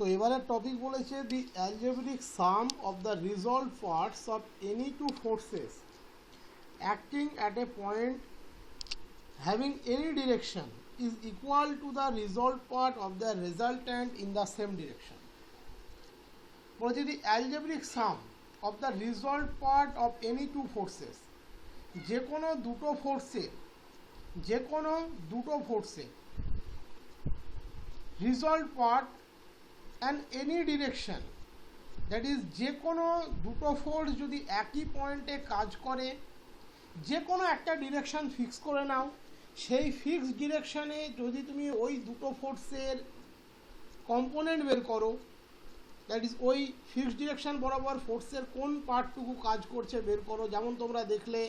তো এবারের টপিক বলেছে the algebraic sum of the resolved parts of any two forces acting at a point having any direction is equal to the resolved part of the resultant in the same direction. বলছে the algebraic sum of the resolved part of any two forces, যে কোনো দুটো ফোর্সে resolved part and any direction, that is যে কোনো দুটো force যদি একই পয়েন্টে কাজ করে, যে কোনো একটা ডিরেকশন ফিক্স করে নাও, সেই ফিক্সড ডিরেকশানে যদি তুমি ওই দুটো ফোর্সের কম্পোনেন্ট বের করো, দ্যাট ইজ ওই ফিক্সড ডিরেকশান বরাবর ফোর্সের কোন পার্টটুকু কাজ করছে বের করো। যেমন তোমরা দেখলে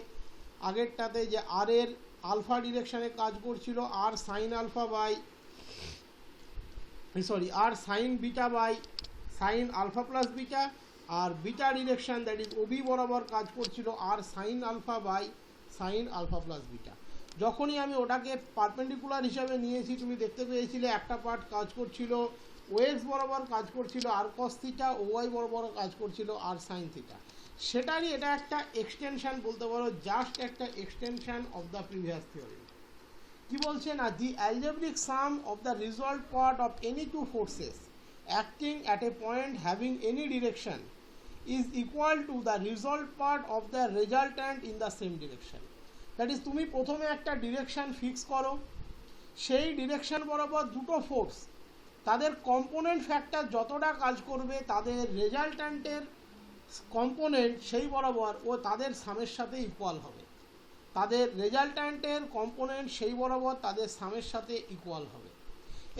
আগেরটাতে যে আর এর আলফা ডিরেকশানে কাজ করছিল আর সাইন আলফা বাই আর sine beta by sine alpha plus beta, আর beta direction that is OB বরাবর কাজ করছিল আর sine alpha by sine alpha plus beta. যখনই আমি ওটাকে পারপেন্ডিকুলার হিসাবে নিয়েছি, তুমি দেখতে পেয়েছিলে একটা পার্ট কাজ করছিল ওএক্স বরাবর কাজ করছিল আর কস থিটা, ওয়াই বরাবর কাজ করছিল আর সাইন থিটা। সেটারই এটা একটা এক্সটেনশন বলতে পারো, জাস্ট একটা extension of the previous theory. কি বলছে না, the algebraic sum of the resolved part of any two forces acting at a point having any direction is equal to the resolved part of the resultant in the same direction. That is তুমি প্রথমে একটা direction fix করো, সেই direction বরাবর দুটো force তাদের component factor যতটা কাজ করবে তাদের রেজাল্ট্যান্টের কম্পোনেন্ট সেই বরাবর ও তাদের সামের সাথে ইকুয়াল হবে, তাদের রেজাল্ট্যান্টের কম্পোনেন্ট সেই বরাবর তাদের সামের সাথে ইকুয়াল হবে।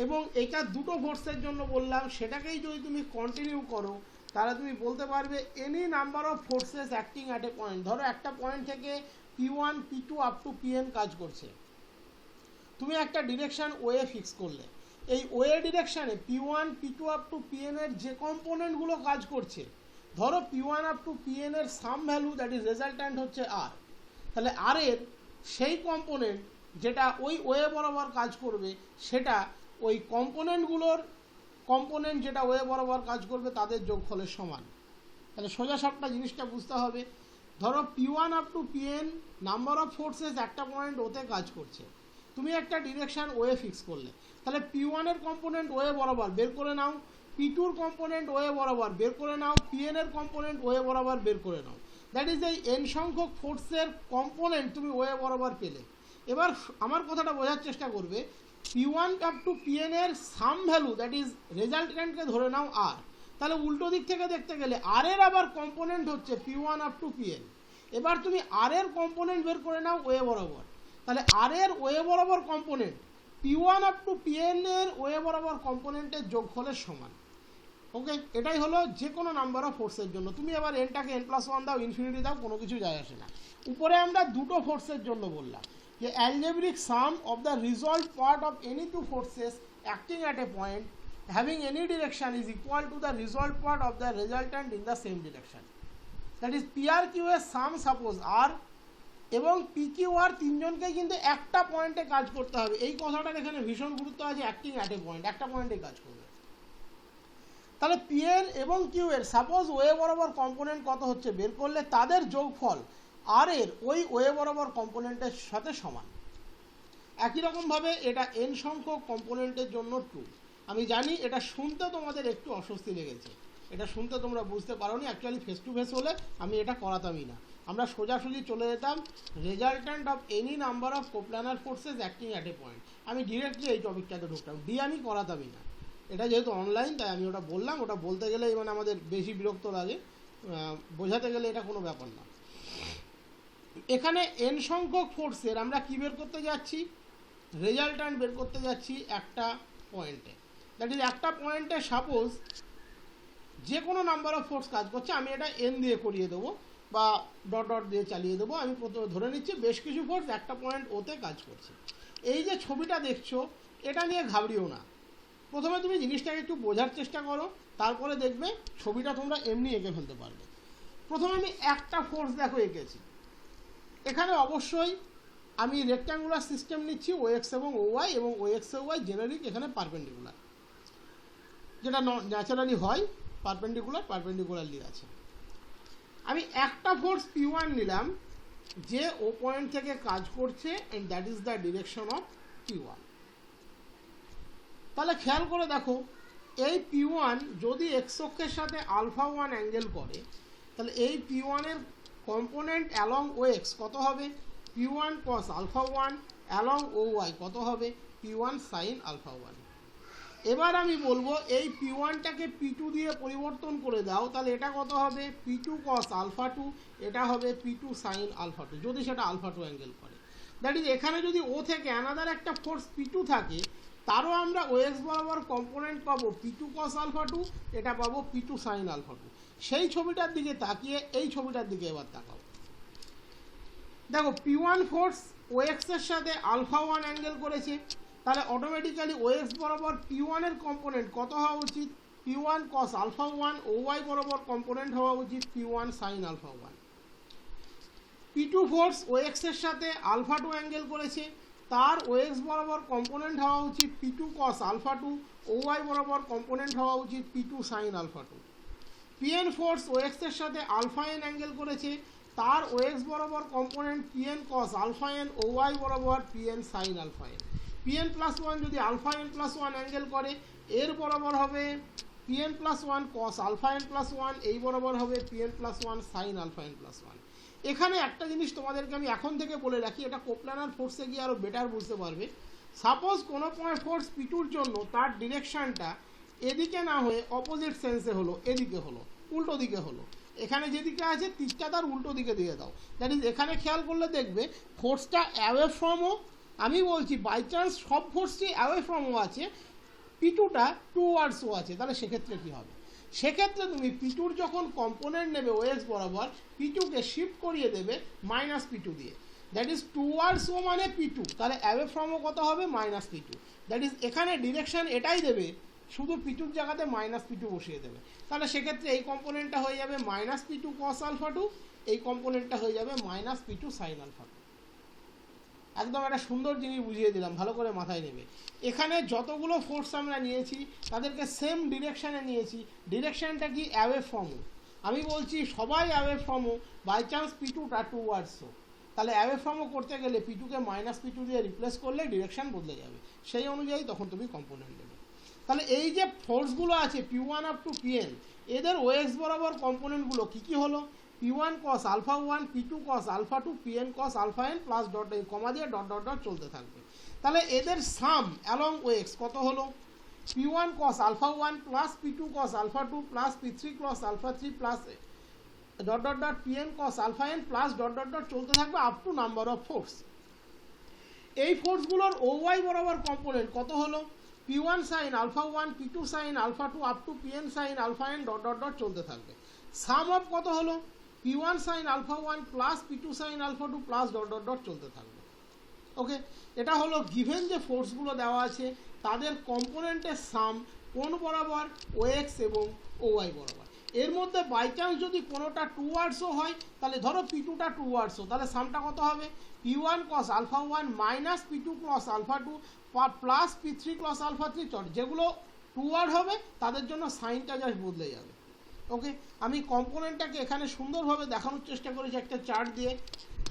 এবং এটা দুটো ফোর্সের জন্য বললাম, সেটাকেই যদি তুমি কন্টিনিউ করো তাহলে তুমি বলতে পারবে any number of forces acting at a point. ধরো একটা পয়েন্ট থেকে P1 P2 up to Pn কাজ করছে, তুমি একটা ডিরেকশান ওয়ে ফিক্স করলে, এই ওয়ে ডিরেকশানে P1 P2 up to Pn এর যে কম্পোনেন্টগুলো কাজ করছে, ধরো P1 আপ টু Pn এর সাম ভ্যালু দ্যাট ইজ রেজাল্ট্যান্ট হচ্ছে আর, তাহলে আর এর সেই কম্পোনেন্ট যেটা ওই ওয়ে বরাবর কাজ করবে সেটা ওই কম্পোনেন্টগুলোর কম্পোনেন্ট যেটা ওয়ে বরাবর কাজ করবে তাদের যোগফলের সমান। তাহলে সোজা সাপটা জিনিসটা বুঝতে হবে। ধরো P1 up to Pn number of forces একটা পয়েন্ট ওতে কাজ করছে, তুমি একটা ডিরেকশান ওয়ে ফিক্স করলে, তাহলে P1 এর কম্পোনেন্ট ওয়ে বরাবর বের করে নাও, P2 কম্পোনেন্ট ওয়ে বরাবর বের করে নাও, Pn এর কম্পোনেন্ট ওয়ে বরাবর বের করে নাও। দ্যাট ইজ এই এন সংখ্যক ফোর্সের কম্পোনেন্ট তুমি ওয়ে বরাবর পেলে। এবার আমার কথাটা বোঝার চেষ্টা করবে, P1 আপ টু Pn এর সাম ভ্যালু দ্যাট ইজ রেজাল্ট্যান্টকে ধরে নাও আর, তাহলে উল্টো দিক থেকে দেখতে গেলে আর এর আবার কম্পোনেন্ট হচ্ছে P1 আপ টু Pn। এবার তুমি আর এর কম্পোনেন্ট বের করে নাও ওয়ে বরাবর, তাহলে আর এর ওয়ে বরাবর component P1 up to Pn এর ওয়ে বরাবর কম্পোনেন্টের যোগফলের সমান। ওকে, এটাই হলো যে কোনো নাম্বার অফ ফোর্সের জন্য। তুমি এবার এনটাকে n+1 দাও, ইনফিনিটি দাও, কোনো কিছু যায় আসে না। উপরে আমরা দুটো ফোর্সের জন্য বললাম যে algebraic sum of the resolved part of any two forces acting at a point having any direction is equal to the resolved part of the resultant in the same direction. That is PRQ এর সাম suppose আর এবং PQR তিনজনকেই কিন্তু একটা পয়েন্টে কাজ করতে হবে। এই কথাটার এখানে ভীষণ গুরুত্ব আছে, অ্যাক্টিং অ্যাট এ পয়েন্ট, একটা পয়েন্টে কাজ করবে। তাহলে PN এবং Q এর সাপোজ ওয়ে বরাবর কম্পোনেন্ট কত হচ্ছে বের করলে তাদের যোগফল আর এর ওই ওয়ে বরাবর কম্পোনেন্টের সাথে সমান। একই রকমভাবে এটা n সংখ্যক কম্পোনেন্টের জন্য 2। আমি জানি এটা শুনতে তোমাদের একটু অস্বস্তি লেগেছে, এটা শুনতে তোমরা বুঝতে পারোনি। অ্যাকচুয়ালি ফেস টু ফেস হলে আমি এটা করাতামই না, আমরা সোজাসুজি চলে যেতাম resultant of any number of coplanar forces acting at a point. আমি ডিরেক্টলি এই টপিকটাতে ঢুকতাম, আমি করাতামই না। এটা যেহেতু অনলাইন তাই আমি ওটা বললাম, ওটা বলতে গেলে মানে আমাদের বেশি বিরক্ত লাগে, বোঝাতে গেলে এটা কোনো ব্যাপার না। এখানে n সংখ্যক ফোর্সের আমরা কী বের করতে যাচ্ছি, রেজাল্ট্যান্ট বের করতে যাচ্ছি একটা পয়েন্টে। দ্যাট ইজ একটা পয়েন্টে সাপোজ যে কোনো নাম্বার অফ ফোর্স কাজ করছে, আমি এটা n দিয়ে করিয়ে দেবো বা ডট ডট দিয়ে চালিয়ে দেবো। আমি প্রথমে ধরে নিচ্ছি বেশ কিছু ফোর্স একটা পয়েন্ট ওতে কাজ করছে। এই যে ছবিটা দেখছো এটা নিয়ে ঘাবড়িও না, প্রথমে তুমি জিনিসটাকে একটু বোঝার চেষ্টা করো, তারপরে দেখবে ছবিটা তোমরা এমনি এঁকে ফেলতে পারবে। প্রথমে আমি একটা ফোর্স দেখো এঁকেছি, এখানে অবশ্যই আমি রেক্ট্যাঙ্গুলার সিস্টেম নিচ্ছি OX এবং OY, এবং OX ও OY জেনারিক এখানে পারপেন্ডিকুলার। যেটা ন্যাচারালি হয়, পারপেন্ডিকুলারলি আছে। আমি একটা ফোর্স P1 নিলাম যে ও পয়েন্ট থেকে কাজ করছে, and that is the direction of P1। তাহলে খেয়াল করে দেখো, এই P1 যদি এক্স অক্ষের সাথে α1 অ্যাঙ্গেল করে, তাহলে এই P1 এর কম্পোনেন্ট অ্যালং OX কত হবে? P1 cos α1 অ্যালং OY কত হবে? P1 sin α1। এবার আমি বলবো এই P1টাকে P2 দিয়ে পরিবর্তন করে দাও, তাহলে এটা কত হবে? P2 cos α2, এটা হবে P2 sin α2, যদি সেটা α2 অ্যাঙ্গেল করে। দ্যাট ইজ এখানে যদি ও থেকে অ্যানাদার একটা ফোর্স P2 থাকে, তারও আমরা OX বরাবর কম্পোনেন্ট পাবো P2 cos α2, এটা পাবো P2 sin α2। সেই ছবিটার দিকে তাকিয়ে এই ছবিটার দিকে এবার তাকাও। দেখো P1 ফোর্স OX এর সাথে α1 অ্যাঙ্গেল করেছে, তাহলে অটোমেটিক্যালি OX বরাবর P1 এর কম্পোনেন্ট কত হওয়া উচিত? P1 cos α1, OY বরাবর কম্পোনেন্ট হওয়া উচিত P1 sin α1। P2 force OX এর সাথে α2 অ্যাঙ্গেল করেছে, তার OX বরাবর কম্পোনেন্ট হওয়া উচিত P2 cos α2, OY বরাবর কম্পোনেন্ট হওয়া উচিত P2 sin α2। PN force OX এর সাথে αn অ্যাঙ্গেল করেছে, তার OX বরাবর component PN cos αn, OY বরাবর PN sin αn। PN plus 1 যদি αn প্লাস 1 অ্যাঙ্গেল করে, এর বরাবর হবে PN plus 1 cos αn plus 1, এই বরাবর হবে PN plus 1 sin αn plus 1। এখানে একটা জিনিস তোমাদেরকে আমি এখন থেকে বলে রাখি, এটা কোপ্লানার ফোর্সে গিয়ে আরও বেটার বুঝতে পারবে। সাপোজ কোনো ফোর্স P2 জন্য তার ডিরেকশানটা এদিকে না হয়ে অপোজিট সেন্সে হলো, এদিকে হলো, উল্টো দিকে হলো, এখানে যেদিকে আছে তীরটা তার উল্টো দিকে দিয়ে দাও। দ্যাট ইজ এখানে খেয়াল করলে দেখবে ফোর্সটা অ্যাওয়ে ফ্রমও, আমি বলছি বাই চান্স সব ফোর্সই অ্যাওয়ে ফ্রমও আছে, P2টা টুয়ার্ডসও আছে, তাহলে সেক্ষেত্রে কী হবে? সেক্ষেত্রে তুমি P2র যখন কম্পোনেন্ট নেবে OX বরাবর, P2কে শিফট করিয়ে দেবে -P2 দিয়ে। দ্যাট ইজ টুয়ার্ডসও মানে P2, তাহলে অ্যাওয়ে ফ্রমও কত হবে? -P2। দ্যাট ইজ এখানে ডিরেকশন এটাই দেবে, শুধু P2র জায়গাতে -P2 বসিয়ে দেবে। তাহলে সেক্ষেত্রে এই কম্পোনেন্টটা হয়ে যাবে -P2 cos α2, এই কম্পোনেন্টটা হয়ে যাবে -P2 sin α2। একদম একটা সুন্দর জিনিস বুঝিয়ে দিলাম, ভালো করে মাথায় নেবে। এখানে যতগুলো ফোর্স আমরা নিয়েছি তাদেরকে সেম ডিরেকশানে নিয়েছি, ডিরেকশানটা কি? অ্যাওয়ে ফ্রমও। আমি বলছি সবাই অ্যাওয়ে ফ্রমও, বাই চান্স P2টা টুয়ার্ডসও, তাহলে অ্যাওয়ে ফ্রমও করতে গেলে P2কে -P2 দিয়ে রিপ্লেস করলে ডিরেকশান বদলে যাবে, সেই অনুযায়ী তখন তুমি কম্পোনেন্ট নেবে। তাহলে এই যে ফোর্সগুলো আছে P1 আপ টু Pn, এদের OX বরাবর কম্পোনেন্টগুলো কী কী হলো? P1 cos α1, P2 cos α2, PN cos αn plus dot কমা দিয়ে ডট ডট ডট চলতে থাকবে। তাহলে এদের সাম অ্যালং OX কত হলো? P1 cos α1 plus P2 cos α2 plus P3 cos α3 plus dot dot dot PN cos αn plus dot dot dot চলতে থাকবে up to number of force. এই ফোর্সগুলোর OY বরাবর কম্পোনেন্ট কত হলো? P1 sin α1, P2 sin α2 up to PN sin αn dot dot dot চলতে থাকবে। Sum of কত হলো? P1 sin α1 plus P2 sin α2 plus dot dot dot চলতে থাকবে। ওকে, এটা হলো গিভেন যে ফোর্সগুলো দেওয়া আছে তাদের কম্পোনেন্টের সাম কোন বরাবর? OX এবং OY বরাবর। এর মধ্যে বাই চান্স যদি কোনোটা টুয়ার্ডসও হয়, তাহলে ধরো P2টা টুয়ার্ডসও, তাহলে সামটা কত হবে? P1 cos α1 minus P2 cos α2 plus P3 cos α3, যেগুলো টুয়ার্ড হবে তাদের জন্য সাইনটা জাস্ট বদলে যাবে। ওকে, আমি কম্পোনেন্টটাকে এখানে সুন্দরভাবে দেখানোর চেষ্টা করেছি একটা চার্ট দিয়ে।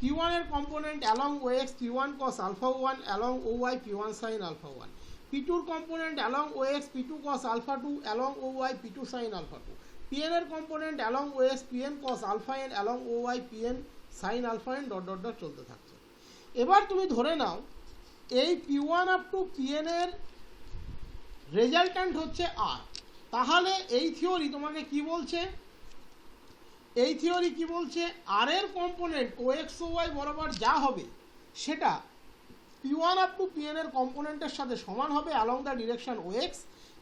P1 এর component along OX P1 cos α1 along OY P1 sin α1, P2 component along OX P2 cos α2 along OY P2 sin α2, PN এর component along OX PN cos αn along OY PN sin αn dot dot dot চলতে থাকছে। এবার তুমি ধরে নাও এই P1 up to PN এর resultant হচ্ছে R, তাহলে এই থিওরি তোমাকে কি বলছে? এই থিওরি কি বলছে? আর এর কম্পোনেন্ট OX OY বরাবর যা হবে সেটা P1 আপ টু PN এর কম্পোনেন্টের সাথে সমান হবে along the direction OX,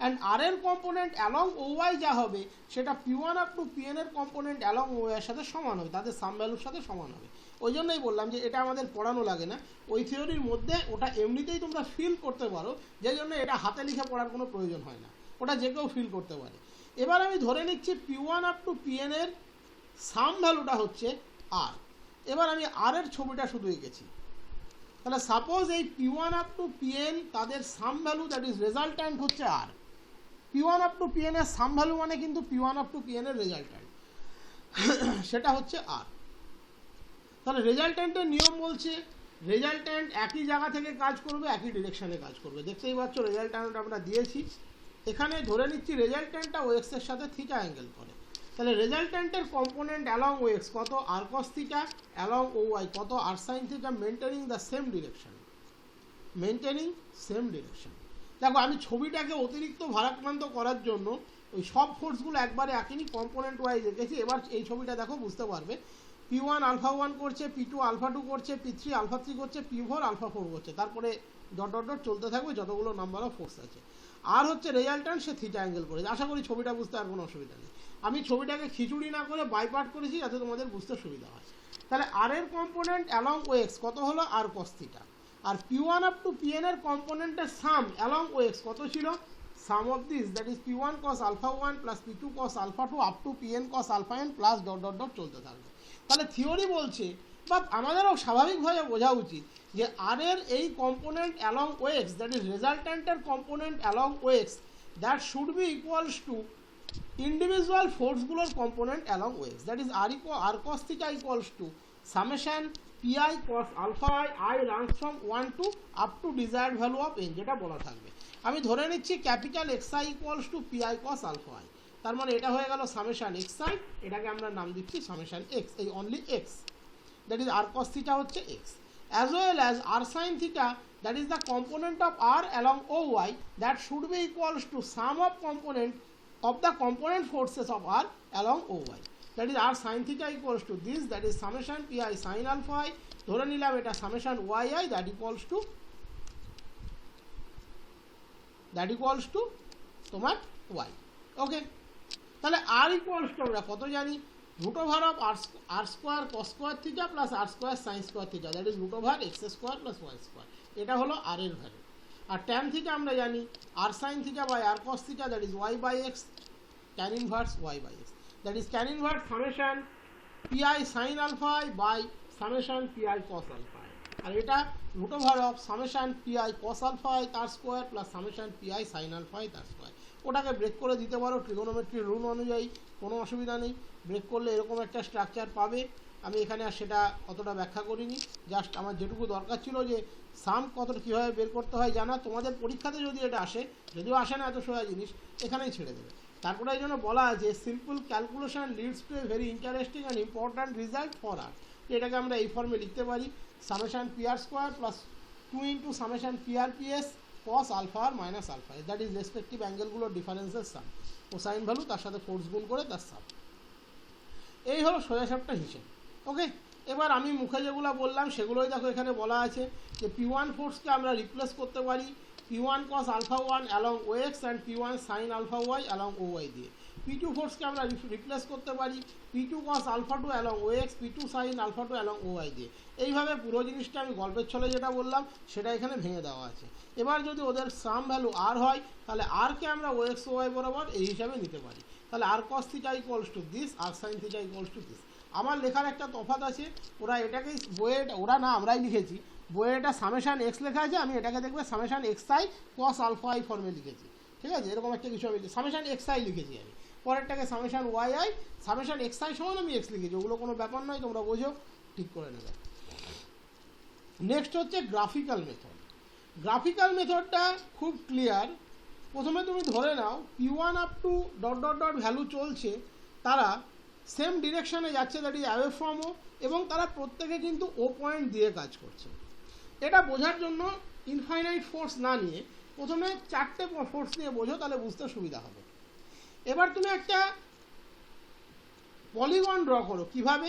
and R এর কম্পোনেন্ট অ্যালং OY যা হবে সেটা P1 আপ টু PN এর কম্পোনেন্ট অ্যালং OY এর সাথে সমান হবে, তাদের সাম ভ্যালুর সাথে সমান হবে। ওই জন্যই বললাম যে এটা আমাদের পড়ানো লাগে না, ওই থিওরির মধ্যে ওটা এমনিতেই তোমরা ফিল করতে পারো, যে জন্য এটা হাতে লিখে পড়ার কোনো প্রয়োজন হয় না, ওটা যে কেউ ফিল করতে পারে। এবার আমি ধরে নিচ্ছি P1 আপ টু PN এর সাম ভ্যালুটা হচ্ছে R। এবার আমি আর এর ছবিটা শুধু এঁকেছি। তাহলে সাপোজ এই P1 আপ টু PN তাদের সাম ভ্যালু দ্যাট ইজ রেজাল্ট্যান্ট হচ্ছে R। P1 up to Pn এর সাম ভ্যালু মানে কিন্তু P1 আপ টু Pn এর রেজাল্ট্যান্ট, সেটা হচ্ছে আর। তাহলে রেজাল্ট্যান্টের নিয়ম বলছে রেজাল্ট্যান্ট একই জায়গা থেকে কাজ করবে, একই ডিরেকশনে কাজ করবে। দেখতেই পাচ্ছ রেজাল্ট্যান্ট আমরা দিয়েছি, এখানে ধরে নিচ্ছি রেজাল্ট্যান্টটা ওএক্স এর সাথে থিটা অ্যাঙ্গেল করে। তাহলে রেজাল্ট্যান্টের কম্পোনেন্ট অ্যালং ওএক্স কত, R cos theta, along Y কত, R sine theta, maintaining the same direction, maintaining same direction. দেখো আমি ছবিটাকে অতিরিক্ত ভারাক্রান্ত করার জন্য ওই সব ফোর্সগুলো একবারে আঁকিনি, কম্পোনেন্ট ওয়াইজ রেখেছি। এবার এই ছবিটা দেখো বুঝতে পারবে, P1 আলফা 1 করছে, P2 আলফা 2 করছে, P3 আলফা 3 করছে, P4 আলফা 4 করছে, তারপরে ডট ডট ডট চলতে থাকবে যতগুলো নাম্বার অফ ফোর্স আছে। আর হচ্ছে রেজাল্ট্যান্ট, সে থিটা অ্যাঙ্গেল করেছে। আশা করি ছবিটা বুঝতে আর কোনো অসুবিধা নেই। আমি ছবিটাকে খিচুড়ি না করে বাইপার্ট করেছি যাতে তোমাদের বুঝতে সুবিধা হয়। তাহলে আর এর কম্পোনেন্ট অ্যালং ওএক্স কত হলো, আর কস থিটা। আর P1 আপ টু Pn এর কম্পোনেন্টের সাম অ্যালং ওএক্স কত ছিল, sum of this that is P1 cos alpha 1 plus P2 cos alpha 2 up to Pn cos alpha n plus dot dot dot চলতে থাকবে। তাহলে theory বলছে বা আমাদেরও স্বাভাবিকভাবে বোঝা উচিত যে আর এর এই component along OX that is রেজাল্ট্যান্টের component along OX that should be equals to individual ফোর্সগুলোর component along OX that is R cos theta equals to summation pi cos alpha i runs from 1 to up to desired value of n, যেটা বলা থাকবে। আমি ধরে নিচ্ছি capital xi equals to pi cos alpha i, তার মানে এটা হয়ে গেল সামেশন xi, এটাকে আমরা নাম দিচ্ছি সামেশন x, এই only x, that is R cos theta হচ্ছে x, as well as r sin theta that is the component of r along OY that should be equals to sum of component of the component forces of r along OY, that is r sin theta equals to this, that is summation pi sin alpha i, ধরে নিলাম এটা summation yi that equals to তোমার y, ওকে। তাহলে r equals to আমরা কত জানি, root over of r square cos square theta plus r square sin square theta, that is root over x square plus y square, এটা হলো r এর value. আর tan theta আমরা জানি r sin theta by r cos theta, that is y by x, tan inverse y by x, that is tan inverse summation pi sin alpha i by summation pi cos alpha i, আর এটা root over of summation pi cos alpha i তার square plus summation pi sin alpha i তার square. ওটাকে break করে দিতে পারো trigonometry rule অনুযায়ী, কোনো অসুবিধা নেই। ব্রেক করলে এরকম একটা স্ট্রাকচার পাবে। আমি এখানে আর সেটা অতটা ব্যাখ্যা করিনি, জাস্ট আমার যেটুকু দরকার ছিল যে সাম কতটা কীভাবে বের করতে হয় জানা। তোমাদের পরীক্ষাতে যদি এটা আসে, যদিও আসে না এত সোজা জিনিস, এখানেই ছেড়ে দেবে। তারপরে এই জন্য বলা আছে simple calculation leads to a very interesting and important result for R. এটাকে আমরা এই ফর্মে লিখতে পারি, summation PR square plus 2 into summation PR PS cos alpha R minus alpha, that is respective অ্যাঙ্গেলগুলোর ডিফারেন্সের সাম, কোসাইন ভ্যালু তার সাথে ফোর্স গুণ করে তার সাম। এই হলো সোজাসাপটা হিসেব, ওকে। এবার আমি মুখে যেগুলো বললাম সেগুলোই দেখো এখানে বলা আছে যে P1 ফোর্সকে আমরা রিপ্লেস করতে পারি P1 cos alpha 1 along OX and P1 sin alpha y along OY দিয়ে। P2 ফোর্সকে আমরা রিপ্লেস করতে পারি P2 cos alpha 2 along OX, P2 sin alpha 2 along OY দিয়ে। এইভাবে পুরো জিনিসটা আমি গল্পের ছলে যেটা বললাম সেটা এখানে ভেঙে দেওয়া আছে। এবার যদি ওদের সাম ভ্যালু আর হয় তাহলে আরকে আমরা OX OY বরাবর এই হিসাবে নিতে পারি। তাহলে R cos theta equals to this, R sine theta equals to this. আমার লেখার একটা তফাৎ আছে, ওরা এটাকেই বইয়ে, ওরা না আমরাই লিখেছি, বইয়ে এটা সামেশান এক্স লেখা আছে, আমি এটাকে দেখবে summation x i cos alpha i ফর্মে লিখেছি, ঠিক আছে। এরকম একটা কিছু আমি সামেশান এক্স আই লিখেছি, আমি পরেরটাকে summation Y I, summation x I সমান আমি এক্স লিখেছি, ওগুলো কোনো ব্যাপার নয়, তোমরা বোঝো, ঠিক করে নেবে। নেক্সট হচ্ছে গ্রাফিক্যাল মেথড। গ্রাফিক্যাল মেথডটা খুব ক্লিয়ার। প্রথমে তুমি ধরে নাও P1 up two dot dot dot value চলছে, তারা সেম ডিরেকশানে যাচ্ছে, দ্যাট ইজ অ্যাওয়ে ফ্রম ও, এবং তারা প্রত্যেকে কিন্তু ও পয়েন্ট দিয়ে কাজ করছে। এটা বোঝার জন্য ইনফাইনাইট ফোর্স না নিয়ে প্রথমে 4টে ফোর্স নিয়ে বোঝো, তাহলে বুঝতে সুবিধা হবে। এবার তুমি একটা পলিগন ড্র করো। কিভাবে?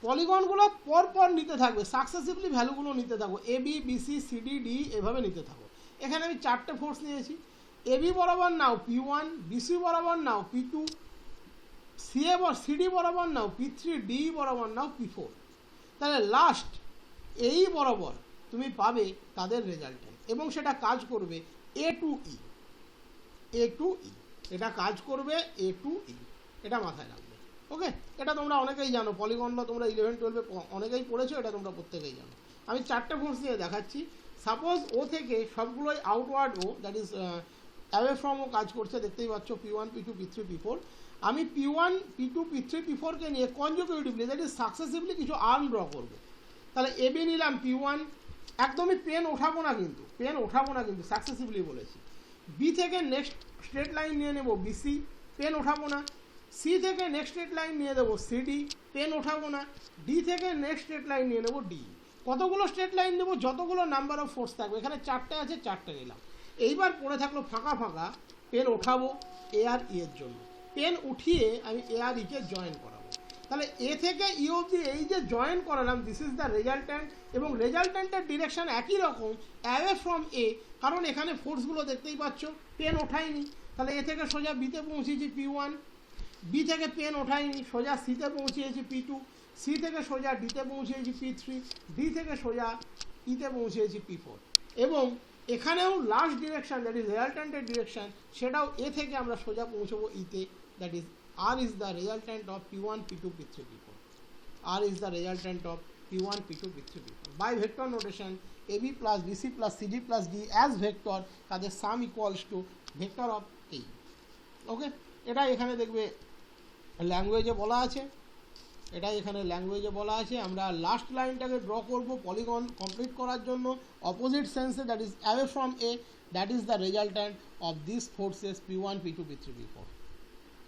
পলিগনগুলো পরপর নিতে থাকবে, সাকসেসিভলি ভ্যালুগুলো নিতে থাকো, A B, BC, CD, D এভাবে নিতে থাকো। এখানে আমি 4টে ফোর্স নিয়েছি। এবি বরাবর নাও P1, বিসি বরাবর নাও P2, সিডি বরাবর নাও P3, ডি বরাবর নাও P4। তাহলে লাস্ট এই বরাবর তুমি পাবে তাদের রেজাল্টেন্ট, এবং সেটা কাজ করবে এ টু ই, এ টু ই, এটা কাজ করবে এ টু ই, এটা মাথায় রাখবে, ওকে। এটা তোমরা অনেকেই জানো, পলিগনটা তোমরা 11-12 অনেকেই পড়েছো, এটা তোমরা প্রত্যেকেই জানো। আমি 4টে ফোর্স দিয়ে দেখাচ্ছি। সাপোজ ও থেকে সবগুলোই outward O, that is away from O কাজ করছে, দেখতেই পাচ্ছ P1 P2 P3 P4। আমি P1 P2 P3 P4কে নিয়ে কনজিকিউটিভলি দ্যাট ইজ সাকসেসিভলি কিছু আর্ম ড্র করব। তাহলে এবি নিলাম P1, একদমই পেন ওঠাবো না কিন্তু সাকসেসিভলি বলেছি। বি থেকে নেক্সট স্ট্রেট লাইন নিয়ে নেব বিসি, পেন ওঠাবো না। সি থেকে নেক্সট স্ট্রেট লাইন নিয়ে দেবো সিডি, পেন ওঠাবো না। ডি থেকে নেক্সট স্ট্রেট লাইন নিয়ে নেবো ডি। কতগুলো স্ট্রেট লাইন দেবো? যতগুলো নাম্বার অফ ফোর্স থাকবে, এখানে 4টে আছে, 4টে নিলাম। এইবার পড়ে থাকলো ফাঁকা ফাঁকা, পেন ওঠাবো এ আর ই এর জন্য। পেন উঠিয়ে আমি এ আর ইকে জয়েন করাবো। তাহলে এ থেকে ই অবধি এই যে জয়েন করালাম, দিস ইজ দ্য রেজাল্ট্যান্ট, এবং রেজাল্ট্যান্টের ডিরেকশন একই রকম, অ্যাওয়ে ফ্রম এ, কারণ এখানে ফোর্সগুলো দেখতেই পাচ্ছ, পেন ওঠাইনি। তাহলে এ থেকে সোজা বিতে পৌঁছেছি P1, বি থেকে পেন ওঠাইনি, সোজা সিতে পৌঁছেছি P2, সি থেকে সোজা ডিতে পৌঁছেছি P3, ডি থেকে সোজা ইতে পৌঁছেছি P4। এবং এখানেও লাস্ট ডিরেকশন দ্যাট ইজ রেজাল্ট্যান্টের ডিরেকশন, সেটাও এ থেকে আমরা সোজা পৌঁছবো ইতে, that is R is the resultant of P1 P2 P3 P4। R is the resultant of P1 P2 P3 P4 by vector notation AB plus BC plus CD plus D as vector, তাদের sum equals to vector of A। Okay, এটা এখানে দেখবে ল্যাঙ্গুয়েজে বলা আছে, আমরা last লাইনটাকে draw করব পলিগন কমপ্লিট করার জন্য opposite sense, that is away from A, that is the resultant of this forces P1 P2 P3 P4।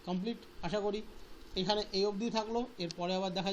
Complete আশা করি। এখানে এই অবধি থাকলো, এরপরে আবার দেখা